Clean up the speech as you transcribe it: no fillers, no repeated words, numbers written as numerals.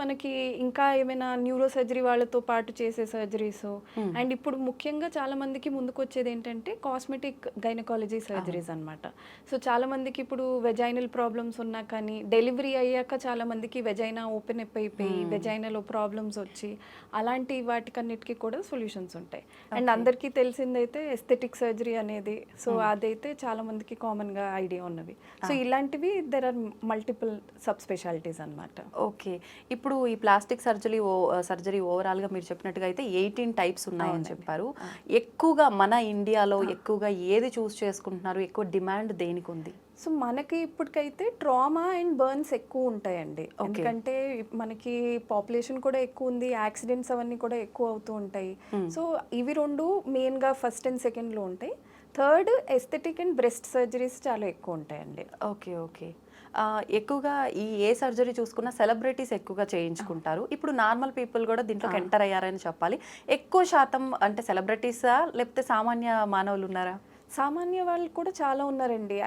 మనకి ఇంకా ఏమైనా న్యూరో సర్జరీ వాళ్ళతో పాటు చేసే సర్జరీస్ హ్మ్. అండ్ ఇప్పుడు ముఖ్యంగా చాలా మందికి ముందుకొచ్చేది ఏంటంటే కాస్మెటిక్ గైనకాలజీ సర్జరీస్ అన్నమాట. సో చాలా మందికి ఇప్పుడు వెజైనల్ ప్రాబ్లమ్స్ ఉన్నా కానీ డెలివరీ అయ్యాక చాలా మందికి వెజైనా ఓపెన్ అప్ అయిపోయి వెజైనాలో ప్రాబ్లమ్స్ వచ్చి అలాంటి వాటికన్నిటికీ కూడా సొల్యూషన్స్ ఉంటాయి. And okay. అందరికీ తెలిసిందైతే ఎస్థెటిక్ సర్జరీ అనేది. సో అదైతే చాలా మందికి కామన్గా ఐడియా ఉన్నవి. సో ఇలాంటివి there are multiple sub specialities అన్నమాట. ఓకే. ఇప్పుడు ఈ ప్లాస్టిక్ సర్జరీ ఓవరాల్‌గా మీరు చెప్పినట్టుగా అయితే 18 టైప్స్ ఉన్నాయని అవునండి. చెప్పారు. ఎక్కువగా మన ఇండియాలో ఎక్కువగా ఏది చూస్ చేసుకుంటున్నారు? ఎక్కువ డిమాండ్ దేనికుంది? సో మనకి ఇప్పటికైతే ట్రామా అండ్ బర్న్స్ ఎక్కువ ఉంటాయండి. ఓకే. ఎందుకంటే మనకి పాపులేషన్ కూడా ఎక్కువ ఉంది, యాక్సిడెంట్స్ అవన్నీ కూడా ఎక్కువ అవుతూ ఉంటాయి. సో ఇవి 2 మెయిన్‌గా ఫస్ట్ అండ్ సెకండ్‌లో ఉంటాయి. Third aesthetic and breast surgeries చాలా ఎక్కువ ఉంటాయండి. ఓకే. ఓకే. ఎక్కువగా ఏ సర్జరీ చూసుకున్నా సెలబ్రిటీస్ ఎక్కువగా చేయించుకుంటారు. ఇప్పుడు నార్మల్ పీపుల్ గూడా దీంట్లోకి ఎంటర్ అయ్యారని చెప్పాలి. ఎక్కువ శాతం అంటే సెలబ్రిటీసా? లేకపోతే సామాన్య మానవులున్నారా? సామాన్య వాళ్ళు కూడా చాలా ఉన్నారండి.